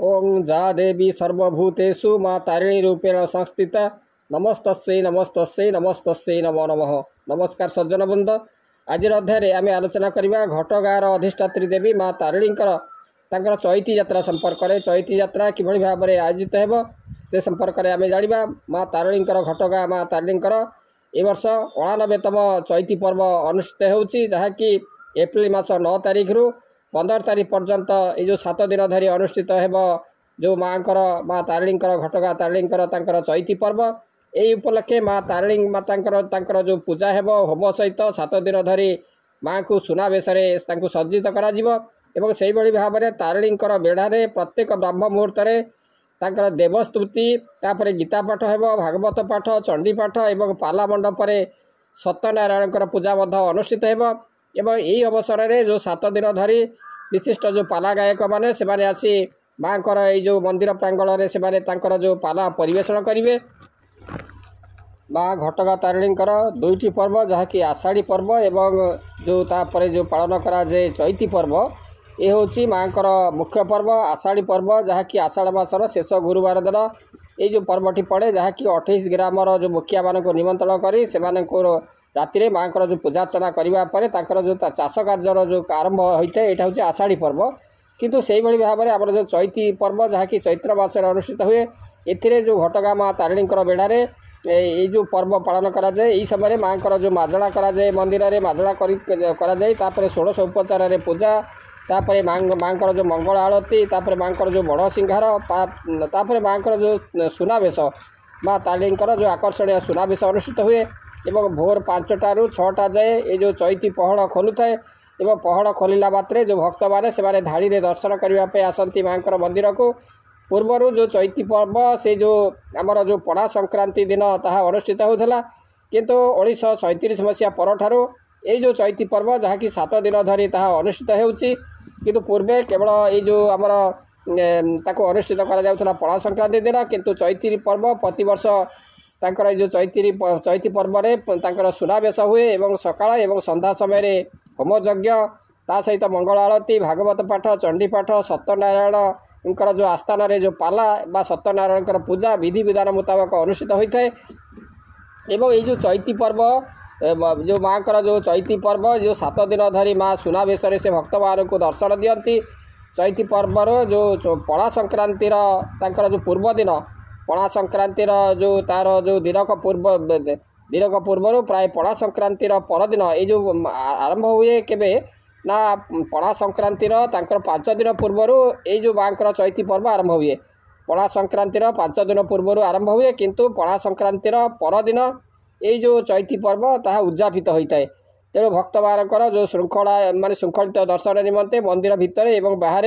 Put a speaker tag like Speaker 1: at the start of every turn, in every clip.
Speaker 1: ओं जा देवी सर्वभूतेषु माँ तारिणी रूपेण संस्थिता नमस्तस्यै नमस्तस्यै नमस्तस्यै नमो नमः। नमस्कार सज्जन बृंद, आज अध्याय आम आलोचना करवा घटगाँर अधिष्ठात्री देवी माँ तारिणी तांकर चैती यात्रा संपर्क में चैती यात्रा किभली भाव में आयोजित हो से संपर्क में आम जाना। माँ तारिणी घटगाँ माँ तारिणी ए वर्ष 89तम चैती पर्व अनुष्ठित होची, जहाँकि एप्रिल मास 9 तारिख रु 15 तारिख पर्यंत ये जो 7 दिन धरी अनुष्ठित हो जो माँ तारिणी घटगाँ तारिणी तांकर चैती पर्व। यही उपलक्षे माँ तारिणी माता जो पूजा है होम सहित 7 दिन धरी माँ को सुनावेश सज्जित करा एवं से भाव में तारिणी बेढ़ारे प्रत्येक ब्राह्म मुहूर्त तांकर देवस्तुति तापर गीता पाठ है भागवत पाठ चंडी पाठ एवं पाला मंडप सत्यनारायण पूजा अनुष्ठित हो। एवं यही अवसर में जो 7 दिन धरी विशिष्ट जो पाला गायक मैंने से आसी माँ जो मंदिर प्रांगण में से जो पाला परिवेषण करेंगे। माँ घटगाँ तारिणी दुईटी पर्व जहाँकि आषाढ़ी पर्व एवं जो तापर जो पालन कराए चैती पर्व, ये हूँ माँ मुख्य पर्व आषाढ़ी पर्व, जहाँकि आषाढ़ मासर शेष गुरुवार दिन ये पर्वटी पड़े, जहाँकि 28 ग्रामर जो मुखिया मान निमंत्रण कर राति माँ जो पूजा अर्चना करने जो चाष कार्यर जो आरंभ होता है यहाँ हूँ आषाढ़ी पर्व। किंतु से भाव में आम जो चैती पर्व जहाँकि चैत्र मास अनुष्ठित हुए ए जो घटगाँ माँ तारिणी बेढ़ारे ये जो पर्व पालन कराए यही समय माँ जो माजणा कराए मंदिर में माजणा कराए 16 उपचार पूजा तापर माँ जो मंगल आरती तापर माँ जो बड़ सिंगार तापर माँ जो सुनावेश माँ तारिणी जो आकर्षणीय सुनावेश अनुष्ठित हुए एवं भोर 5टा ରୁ 6टा जाए ये जो चैती पहड़ खोलू थाए एवं पहड़ खोलिला मात्रे जो भक्त मैंने से धाड़ी में दर्शन करने आसती माँ मंदिर को। पूर्वर जो चैती पर्व से जो आमर जो पणा संक्रांति दिन ताहा अनुष्ठित होता, किंतु 1937 मसीहा पर ये जो चैती पर्व जहाँकि 7 दिन धरी ताहा अनुष्ठित होची, किंतु पूर्वे केवल ये जो आमर ताको अनुष्ठित करा पणा संक्रांति दिन, किंतु चैती पर्व प्रतिवर्ष तांकर जो चैती पर्व में सुनावेश हुए एवं सकाळ एवं संध्या समय होम यज्ञ ता सहित मंगल आरती भागवत पाठ चंडी पाठ सत्यनारायण जो आस्थान जो पाला बा सत्यनारायण पूजा विधि विधान मुताबक अनुष्ठित होता है। एवं ये जो चैती पर्व जो माँ जो चैती पर्व जो 7 दिन धरी माँ सुनावेश से भक्त मान को दर्शन दियंती। चैती पर्वर जो पणा संक्रांतिर जो पूर्व दिन पणा संक्रांतिर जो तार जो दिनक पूर्व प्राय पणा संक्रांतिर परदिन ये जो आरंभ हुए केबे ना पणा संक्रांतिर 5 दिन पूर्वर ये जो माँ चैती पर्व आरंभ हुए। पणा संक्रांतिर 5 दिन पूर्वर आरंभ हुए, किंतु पणा संक्रांतिर परदिन ये जो चैती पर्व ताहा उद्यापित होता है। तेणु भक्त मानकर जो श्रृंखला माने श्रृंखलित दर्शन निमंते मंदिर भितर एवं बाहर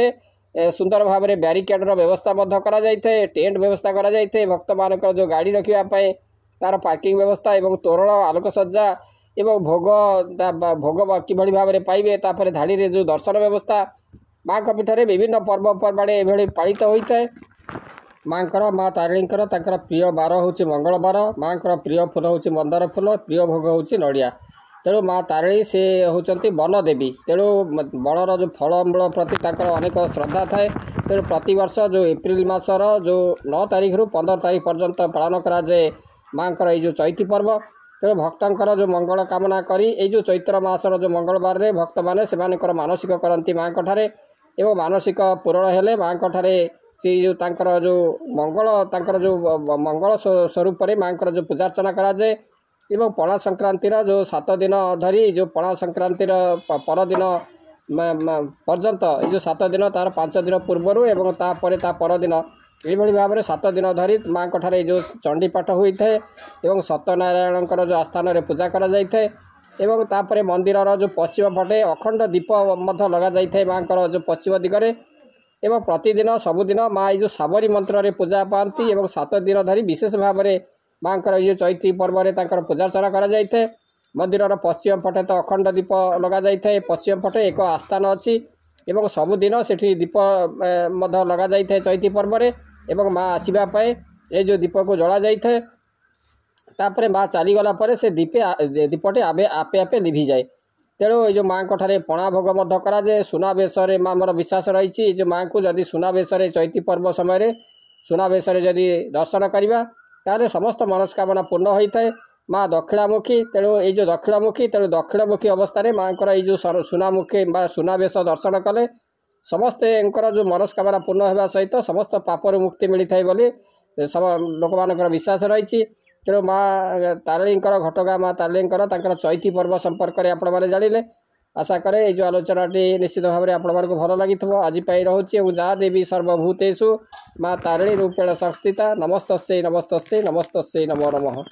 Speaker 1: सुंदर भाव में ब्यारिकेड्र व्यवस्था करा जाइए, टेंट व्यवस्था करा जाइए, भक्त मानकर जो गाड़ी रखापी तार पार्किंग व्यवस्था एवं तोरण आलोकसज्जा एवं भोग किभली भाव में पाइबे तापर धाड़ी रे जो दर्शन व्यवस्था माँ पीठरे विभिन्न पर्वपर्वाणी एभली पालित होता है। माँ तारिणी प्रिय बार हूँ मंगलवार, माँ प्रिय फूल हूँ मंदार फूल, प्रिय भोग हूँ नड़िया। तेणु माँ तारिणी से होती वन देवी, तेणु वनर जो फलमूल प्रति अनेक श्रद्धा थाए। तेणु प्रतिवर्ष जो एप्रिल मासर जो 9 तारिख रु 15 तारिख पर्यंत पालन कराए माँ ये जो चैती पर्व। तेणु भक्तर जो मंगल कामना करी ये जो चैत्र मासर जो मंगलवार रे भक्त मैंने से मानसिक करती माँ ठारे एवं मानसिक पूरण हेले माँ ठारे सी जो तांकर जो मंगल जो मंगल स्वरूप माँ जो पूजा अर्चना कराए। एवं पणा संक्रांतिर जो 7 दिन धरी जो पणा संक्रांतिर परदिन पर्यंत ये जो 7 दिन तार 5 दिन पूर्वर एवं तापर ता परदिन ये भाव में 7 दिन धरी माँ ठारे जो चंडी पाठ होता है एवं सत्यनारायण जो आस्थान रे पूजा करा जाइए। एवं तापर मंदिर जो पश्चिम पटे अखंड दीप लगा जाइए माँ जो पश्चिम दिगरे। एवं प्रतिदिन सबुदिन माँ जो साबरी मंत्र रे पूजा पाती एवं 7 दिन धरी विशेष भाव में माँ ये चैती पर्व में पूजा अर्चना करा जाइए। मंदिर पश्चिम पटे तो अखंड दीप लगा जाइए, पश्चिम पटे एक आस्थान अच्छी एवं सबुदिन से दीप लगा जाइए चैती पर्व में एवं माँ आसवाई ये जो दीप को जला जाइए। तापर माँ चलीगला से दीपटे आपे आपे लिभि जाए। तेणु ये माँ ठारे पणा भोग कराए सुनाबेश आमर विश्वास रही जो माँ को जदि सुनाबेश चैती पर्व समय सुनाबेश जदि दर्शन करवा ताले समस्त मनस्कामना पूर्ण होता है। माँ दक्षिणामुखी तेणु ये जो दक्षिणामुखी तेणु दक्षिणामुखी अवस्था माँ जो सुनामुखी सुनाबेश दर्शन कले समस्ते जो मनस्कामना पूर्ण होगा सहित समस्त पापर मुक्ति मिलता है बोली सब लोक मान विश्वास रही। तेणु माँ तारिणी घटगाँ माँ तारिणी चैती पर्व संपर्क में आपण मैंने जानिले आशा करे ये जो आलोचनाटी निश्चित भाव में आपण मानक भल लगी आज रोचे जहाँ देवी सर्वभूतेषु माँ तारिणी रूपेण संस्थिता नमस्तस्यै नमस्तस्यै नमस्तस्यै नमो नमः।